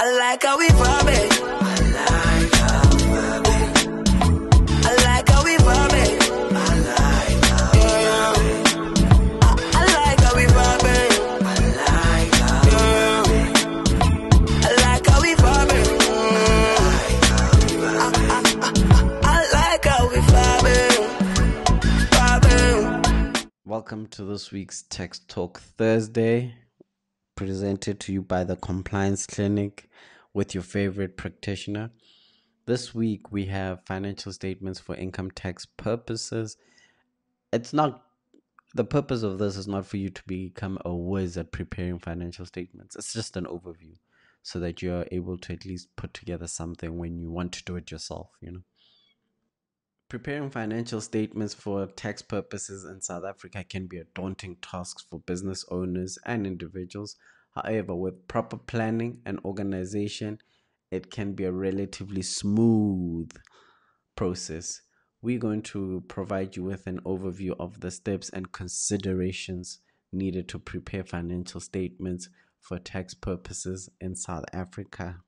I like how we vibing. I like how we vibing. I like how we vibing. I like how we vibing. I like how we vibing. I like how we vibing. I like how we vibing. I like how we vibing. Welcome to this week's Tax Talk Thursday, presented to you by the Compliance Clinic with your favorite practitioner. This week we have financial statements for income tax purposes. The purpose of this is not for you to become a whiz at preparing financial statements. It's just an overview so that you're able to at least put together something when you want to do it yourself, Preparing financial statements for tax purposes in South Africa can be a daunting task for business owners and individuals. However, with proper planning and organization, it can be a relatively smooth process. We're going to provide you with an overview of the steps and considerations needed to prepare financial statements for tax purposes in South Africa.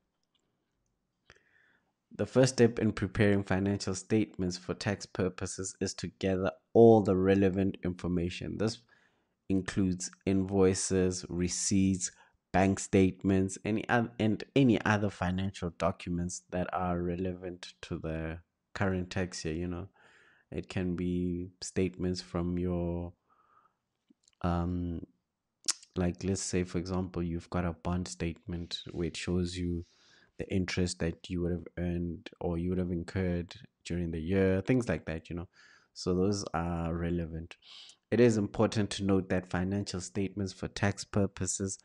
The first step in preparing financial statements for tax purposes is to gather all the relevant information. This includes invoices, receipts, bank statements, and any other financial documents that are relevant to the current tax year. It can be statements from your like, let's say, for example, you've got a bond statement where it shows you the interest that you would have earned or you would have incurred during the year, things like that, So those are relevant. It is important to note that financial statements for tax purposes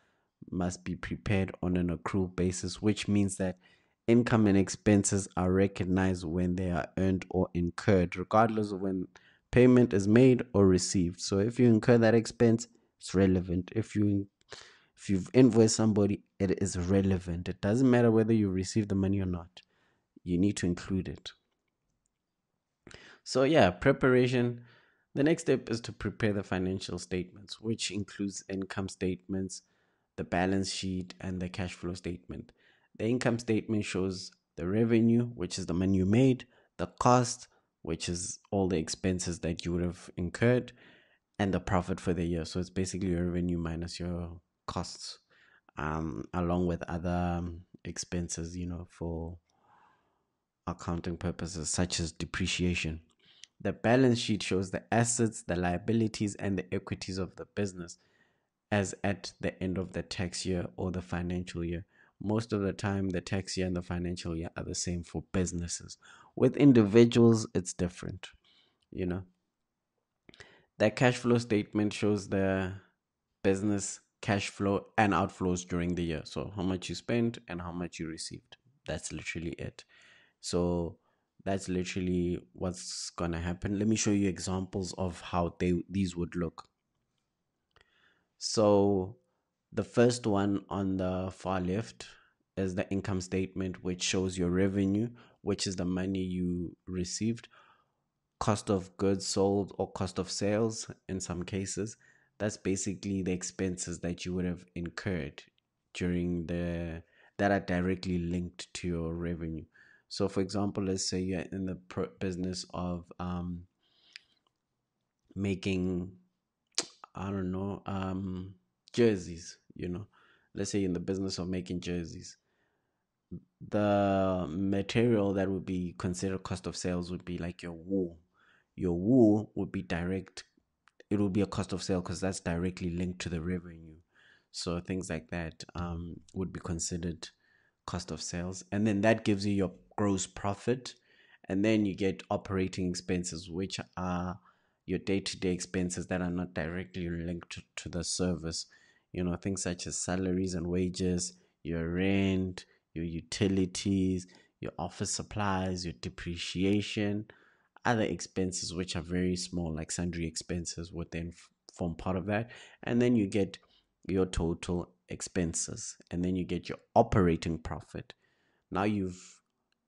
must be prepared on an accrual basis, which means that income and expenses are recognized when they are earned or incurred, regardless of when payment is made or received. So if you incur that expense, it's relevant. If you've invoiced somebody, it is relevant. It doesn't matter whether you receive the money or not. You need to include it. So preparation. The next step is to prepare the financial statements, which includes income statements, the balance sheet, and the cash flow statement. The income statement shows the revenue, which is the money you made, the cost, which is all the expenses that you would have incurred, and the profit for the year. So it's basically your revenue minus your costs, along with other expenses, for accounting purposes, such as depreciation. The balance sheet shows the assets, the liabilities, and the equities of the business as at the end of the tax year or the financial year. Most of the time, the tax year and the financial year are the same for businesses. With individuals, it's different, The cash flow statement shows the business cash flow and outflows during the year. So how much you spent and how much you received. That's literally it. So that's literally what's gonna happen. Let me show you examples of how these would look. So the first one on the far left is the income statement, which shows your revenue, which is the money you received, cost of goods sold or cost of sales in some cases. That's basically the expenses that you would have incurred that are directly linked to your revenue. So for example, let's say you're in the business of making, jerseys, Let's say you're in the business of making jerseys. The material that would be considered cost of sales would be like your wool. Your wool would be direct. It will be a cost of sale because that's directly linked to the revenue. So things like that would be considered cost of sales. And then that gives you your gross profit. And then you get operating expenses, which are your day-to-day expenses that are not directly linked to the service. Things such as salaries and wages, your rent, your utilities, your office supplies, your depreciation, other expenses which are very small, like sundry expenses, would then form part of that. And then you get your total expenses, and then you get your operating profit. Now you've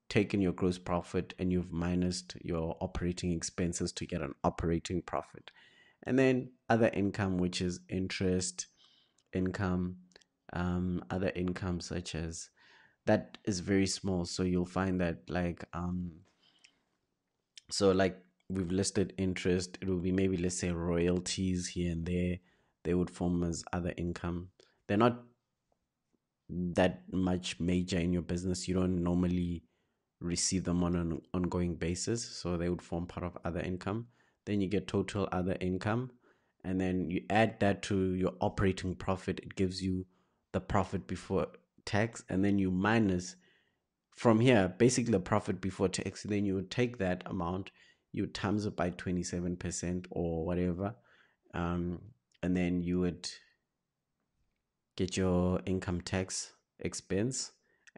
taken your gross profit and you've minused your operating expenses to get an operating profit. And then other income, which is interest income, other income such as that is very small. So you'll find that so like we've listed interest, it will be maybe, let's say, royalties here and there. They would form as other income. They're not that much major in your business. You don't normally receive them on an ongoing basis, so they would form part of other income. Then you get total other income, and then you add that to your operating profit. It gives you the profit before tax, and then you minus from here basically the profit before tax. Then you would take that amount, you times it by 27% or whatever, and then you would get your income tax expense,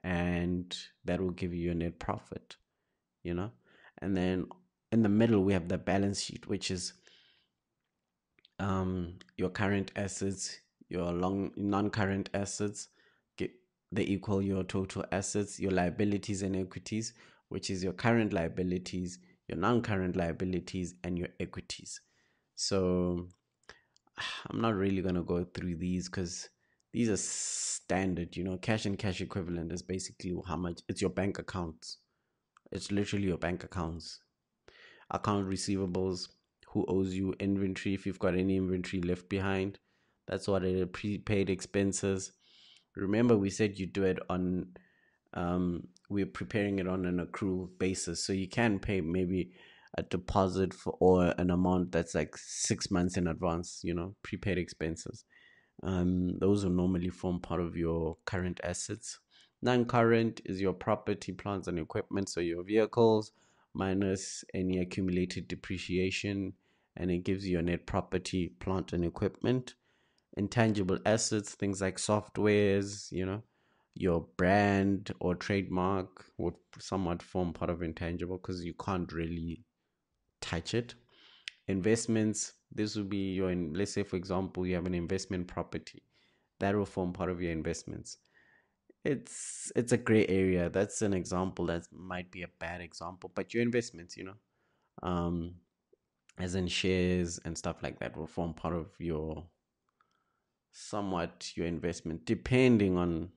and that will give you your net profit, you know. And then in the middle we have the balance sheet, which is your current assets, your long non-current assets, get they equal your total assets, your liabilities and equities, which is your current liabilities, your non-current liabilities, and your equities. So I'm not really going to go through these because these are standard. Cash and cash equivalent is basically how much it's your bank accounts. It's literally your bank accounts. Account receivables, who owes you, inventory, if you've got any inventory left behind. That's what it is. Prepaid expenses. Remember, we said you do it on, we're preparing it on an accrual basis. So you can pay maybe a deposit for or an amount that's like 6 months in advance, prepaid expenses. Those will normally form part of your current assets. Non-current is your property, plants, and equipment, so your vehicles minus any accumulated depreciation, and it gives you a net property, plant, and equipment. Intangible assets, things like softwares, your brand or trademark would somewhat form part of intangible because you can't really touch it. Investments, this would be your, let's say for example you have an investment property, that will form part of your investments. It's a gray area. That's an example that might be a bad example, but your investments, um as in shares and stuff like that, will form part of your somewhat your investment depending on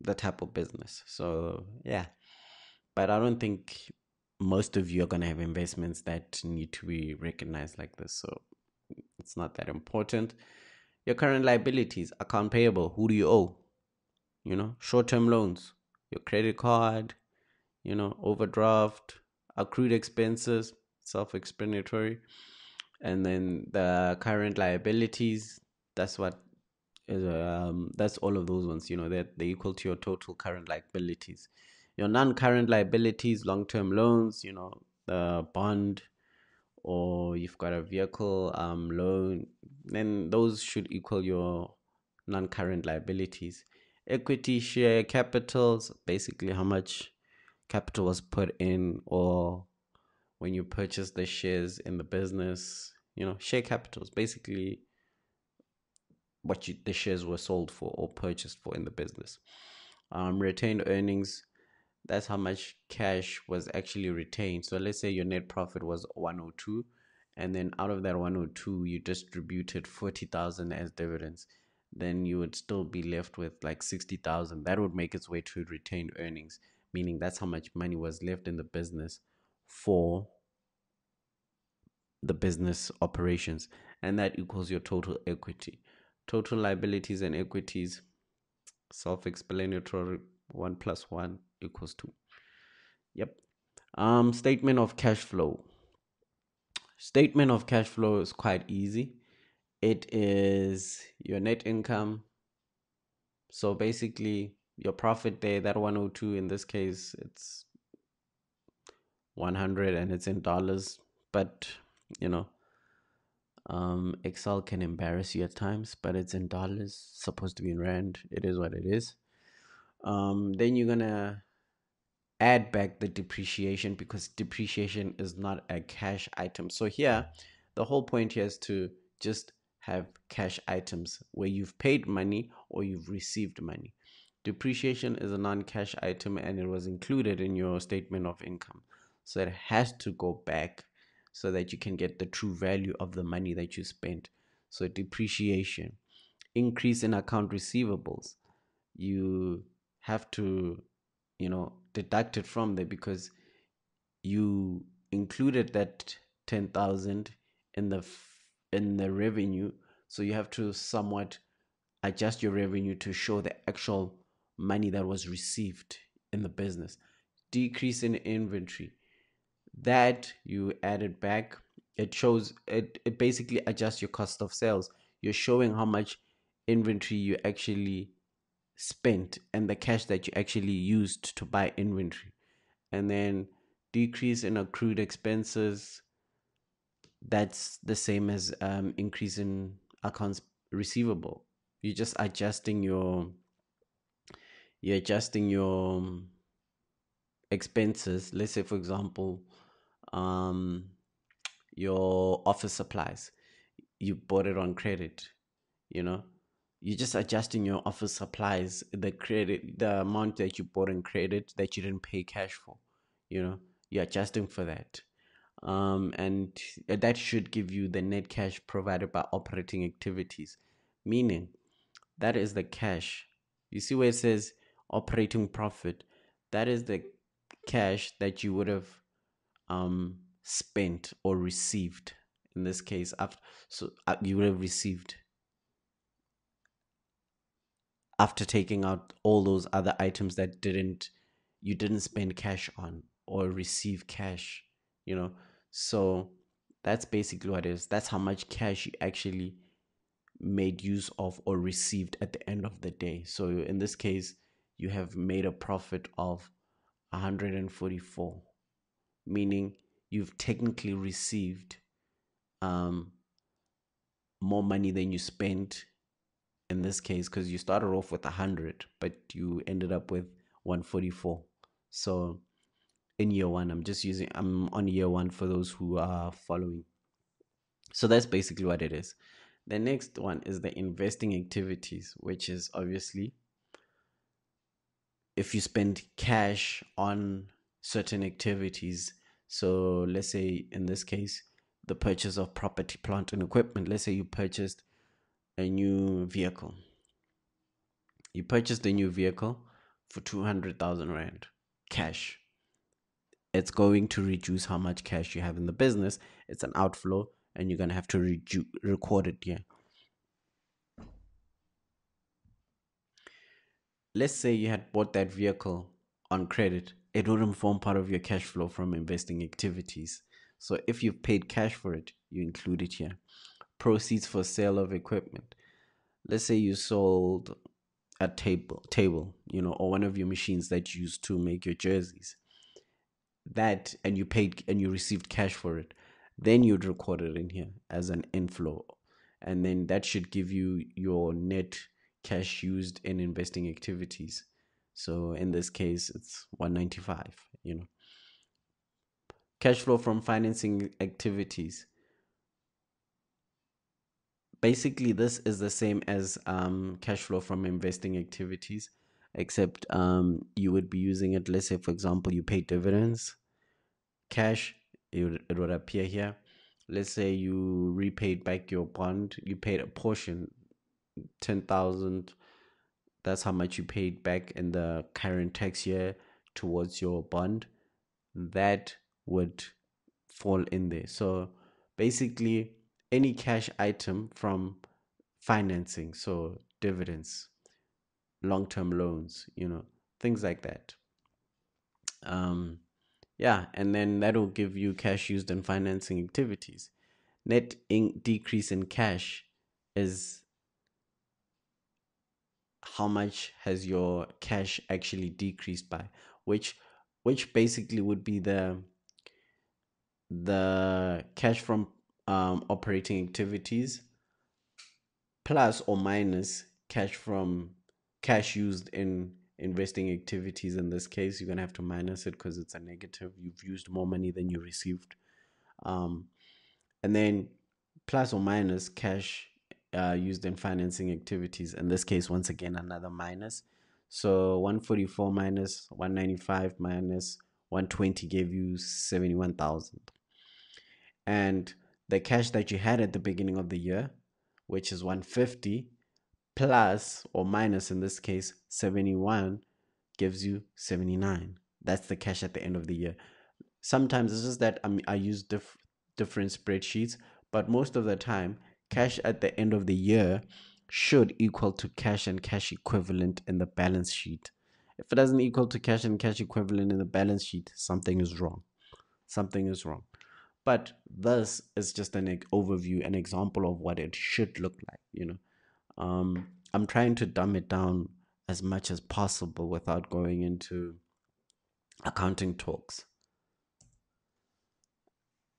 the type of business. So yeah, but I don't think most of you are going to have investments that need to be recognized like this, so it's not that important. Your current liabilities, account payable, who do you owe? Short-term loans, your credit card, overdraft, accrued expenses, self-explanatory. And then the current liabilities, that's what is that's all of those ones, that they equal to your total current liabilities. Your non-current liabilities, long-term loans, the bond, or you've got a vehicle loan, then those should equal your non-current liabilities. Equity, share capitals, basically how much capital was put in, or when you purchase the shares in the business. Share capitals, basically what the shares were sold for or purchased for in the business. Retained earnings, that's how much cash was actually retained. So let's say your net profit was 102, and then out of that 102 you distributed 40,000 as dividends, then you would still be left with like 60,000. That would make its way to retained earnings, meaning that's how much money was left in the business for the business operations, and that equals your total equity. Total liabilities and equities, self-explanatory. 1 + 1 = 2. Yep. Statement of cash flow. Statement of cash flow is quite easy. It is your net income. So basically your profit there, that 102, in this case it's 100 and it's in dollars, but Excel can embarrass you at times, but it's in dollars, supposed to be in rand. It is what it is. Then you're gonna add back the depreciation, because depreciation is not a cash item. So here, the whole point here is to just have cash items where you've paid money or you've received money. Depreciation is a non-cash item and it was included in your statement of income. So it has to go back so that you can get the true value of the money that you spent. So depreciation. Increase in account receivables. You have to deducted from there, because you included that 10,000 in the revenue. So you have to somewhat adjust your revenue to show the actual money that was received in the business. Decrease in inventory, that you added back. It basically adjusts your cost of sales. You're showing how much inventory you actually spent and the cash that you actually used to buy inventory. And then decrease in accrued expenses, that's the same as increase in accounts receivable. You're adjusting your expenses. Let's say, for example, your office supplies, you bought it on credit. You're just adjusting your office supplies, the amount that you bought on credit that you didn't pay cash for. You're adjusting for that. And that should give you the net cash provided by operating activities, meaning that is the cash. You see where it says operating profit? That is the cash that you would have spent or received. In this case, you would have received after taking out all those other items that you didn't spend cash on or receive cash. So that's basically what it is. That's how much cash you actually made use of or received at the end of the day. So in this case, you have made a profit of 144, meaning you've technically received more money than you spent in this case, because you started off with 100 but you ended up with 144. So in year one, I'm on year one for those who are following. So that's basically what it is. The next one is the investing activities, which is obviously if you spend cash on certain activities. So let's say in this case, the purchase of property, plant, and equipment. Let's say you purchased a new vehicle. You purchased a new vehicle for 200,000 Rand cash. It's going to reduce how much cash you have in the business. It's an outflow, and you're going to have to record it here. Let's say you had bought that vehicle on credit. It wouldn't form part of your cash flow from investing activities. So if you've paid cash for it, you include it here. Proceeds for sale of equipment. Let's say you sold a table, or one of your machines that you used to make your jerseys. That, and you paid and you received cash for it. Then you'd record it in here as an inflow. And then that should give you your net cash used in investing activities. So in this case, it's 195, Cash flow from financing activities. Basically, this is the same as cash flow from investing activities, except you would be using it. Let's say, for example, you pay dividends, cash, it would appear here. Let's say you repaid back your bond. You paid a portion, 10,000. That's how much you paid back in the current tax year towards your bond. That would fall in there. So basically, any cash item from financing, so dividends, long-term loans, things like that. Yeah, and then that'll give you cash used in financing activities. Net decrease in cash is how much has your cash actually decreased by, which basically would be the cash from operating activities plus or minus cash used in investing activities. In this case, you're gonna have to minus it because it's a negative. You've used more money than you received. And then plus or minus cash used in financing activities. In this case, once again, another minus. So 144 minus 195 minus 120 gave you 71,000. And the cash that you had at the beginning of the year, which is 150, plus or minus, in this case, 71, gives you 79. That's the cash at the end of the year. Sometimes it's just that I use different spreadsheets, but most of the time, cash at the end of the year should equal to cash and cash equivalent in the balance sheet. If it doesn't equal to cash and cash equivalent in the balance sheet, something is wrong. Something is wrong. But this is just an overview, an example of what it should look like. I'm trying to dumb it down as much as possible without going into accounting talks.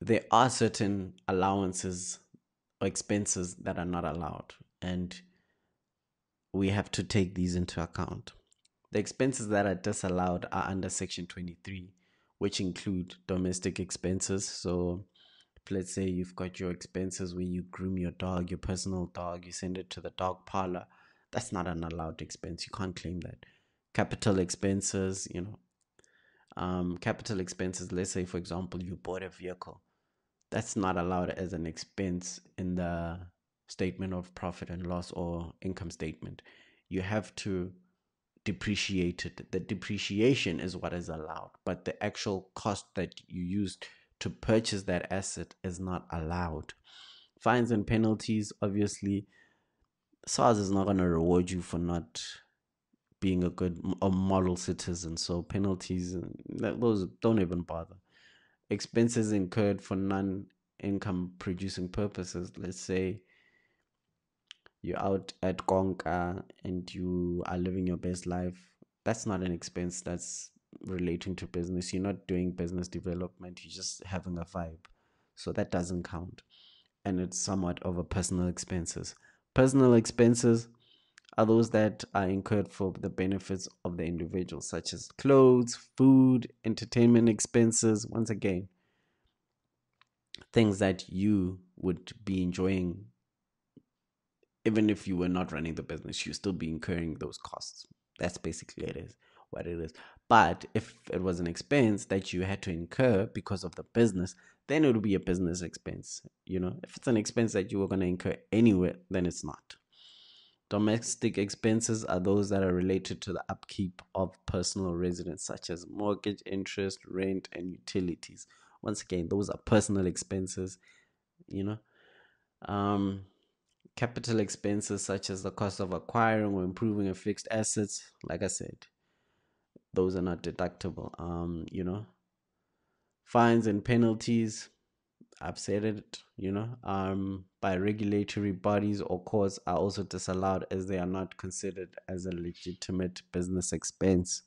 There are certain allowances or expenses that are not allowed, and we have to take these into account. The expenses that are disallowed are under Section 23, which include domestic expenses. So, let's say you've got your expenses where you groom your dog, your personal dog, you send it to the dog parlor. That's not an allowed expense. You can't claim that. Capital expenses, capital expenses, let's say, for example, you bought a vehicle. That's not allowed as an expense in the statement of profit and loss or income statement. You have to depreciate it. The depreciation is what is allowed, but the actual cost that you used to purchase that asset is not allowed. Fines and penalties, obviously, SARS is not going to reward you for not being a model citizen. So penalties, those don't even bother. Expenses incurred for non-income producing purposes. Let's say you're out at Konka and you are living your best life. That's not an expense that's relating to business. You're not doing business development. You're just having a vibe. So that doesn't count. And it's somewhat of a personal expenses. Personal expenses are those that are incurred for the benefits of the individual, such as clothes, food, entertainment expenses. Once again, things that you would be enjoying even if you were not running the business. You still be incurring those costs. That's basically what it is. But if it was an expense that you had to incur because of the business, then it would be a business expense. If it's an expense that you were going to incur anywhere, then it's not. Domestic expenses are those that are related to the upkeep of personal residence, such as mortgage, interest, rent, and utilities. Once again, those are personal expenses. Capital expenses, such as the cost of acquiring or improving a fixed assets, like I said, those are not deductible. Fines and penalties, I've said it, by regulatory bodies or courts are also disallowed as they are not considered as a legitimate business expense.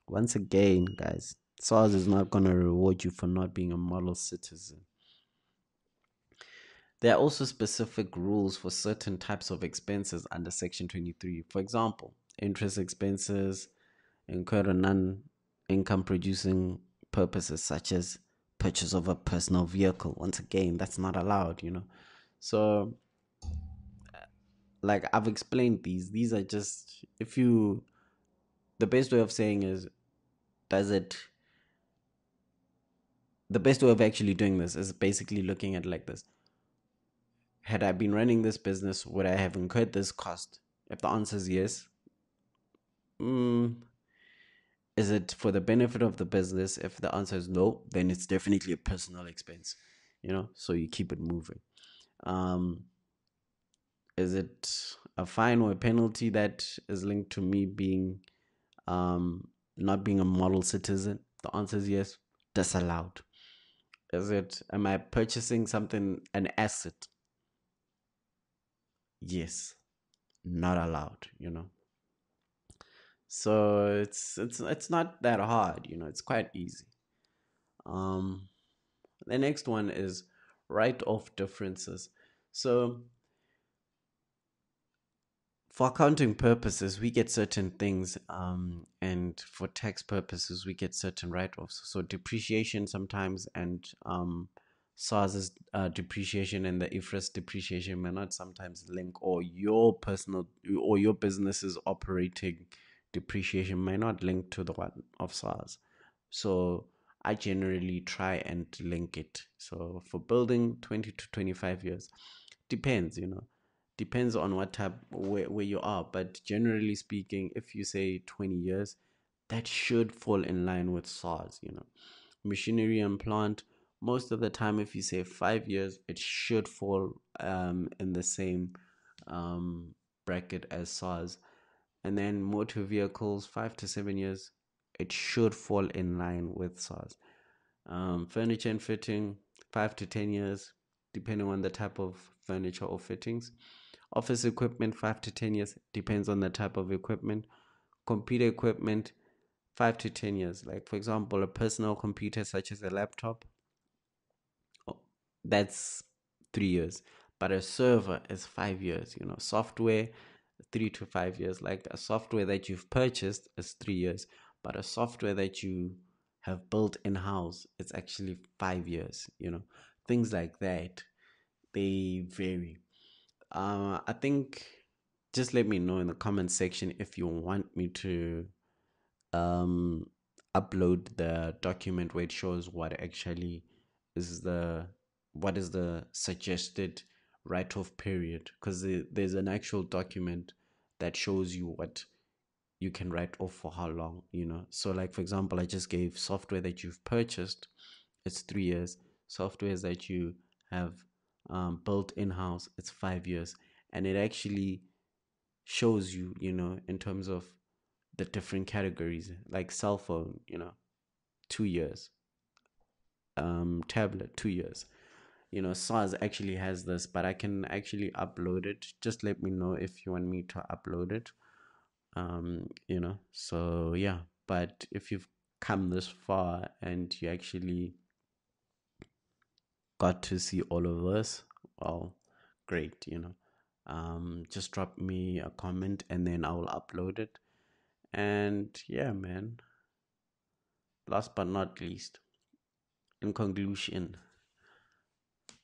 Once again, guys, SARS is not going to reward you for not being a model citizen. There are also specific rules for certain types of expenses under Section 23. For example, interest expenses incurred on non-income producing purposes such as purchase of a personal vehicle. Once again, that's not allowed, So, like I've explained these are just, the best way of saying is, the best way of actually doing this is basically looking at it like this. Had I been running this business, would I have incurred this cost? If the answer is yes, is it for the benefit of the business? If the answer is no, then it's definitely a personal expense, so you keep it moving. Is it a fine or a penalty that is linked to me being not being a model citizen? The answer is yes, disallowed. Am I purchasing something, an asset? Yes, not allowed, So it's not that hard, it's quite easy. The next one is write-off differences. So for accounting purposes, we get certain things, and for tax purposes, we get certain write-offs. So depreciation sometimes, and SARS's depreciation and the IFRS depreciation may not sometimes link, or your business's operating depreciation may not link to the one of SARS. So I generally try and link it. So for building 20 to 25 years, depends on what type, where you are. But generally speaking, if you say 20 years, that should fall in line with SARS. Machinery and plant, most of the time, if you say 5 years, it should fall in the same bracket as SARS. And then motor vehicles, 5 to 7 years, it should fall in line with SARS. Furniture and fitting, 5 to 10 years, depending on the type of furniture or fittings. Office equipment, 5 to 10 years, depends on the type of equipment. Computer equipment, 5 to 10 years. Like, for example, a personal computer such as a laptop, that's 3 years. But a server is 5 years. Software, 3 to 5 years. Like a software that you've purchased is 3 years, but a software that you have built in house, it's actually 5 years. Things like that, they vary. I think just let me know in the comment section if you want me to upload the document where it shows what actually is the suggested write-off period, because there's an actual document that shows you what you can write off for how long. So, like, for example, I just gave software that you've purchased, it's 3 years. Softwares that you have built in-house, it's 5 years. And it actually shows you, in terms of the different categories, like cell phone, 2 years, tablet, 2 years. SARS actually has this, but I can actually upload it. Just let me know if you want me to upload it. So yeah. But if you've come this far and you actually got to see all of this, well, great. Just drop me a comment and then I will upload it. And yeah, man, last but not least, in conclusion,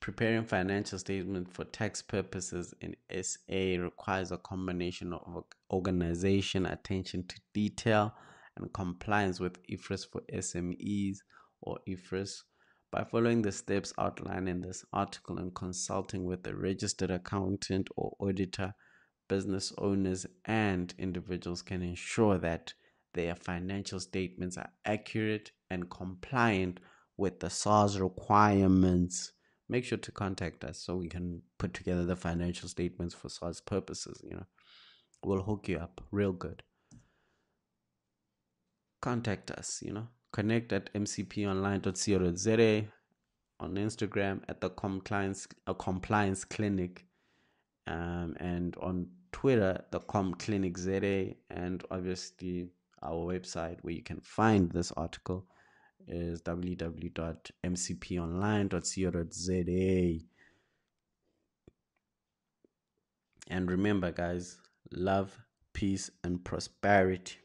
preparing financial statements for tax purposes in SA requires a combination of organization, attention to detail, and compliance with IFRS for SMEs, or IFRS. By following the steps outlined in this article and consulting with a registered accountant or auditor, business owners and individuals can ensure that their financial statements are accurate and compliant with the SARS requirements. Make sure to contact us so we can put together the financial statements for SARS purposes. We'll hook you up real good. Contact us, connect at mcponline.co.za, on Instagram at the compliance clinic, and on Twitter, the Clinic ZA, and obviously our website where you can find this article is www.mcponline.co.za. And remember, guys, love, peace, and prosperity.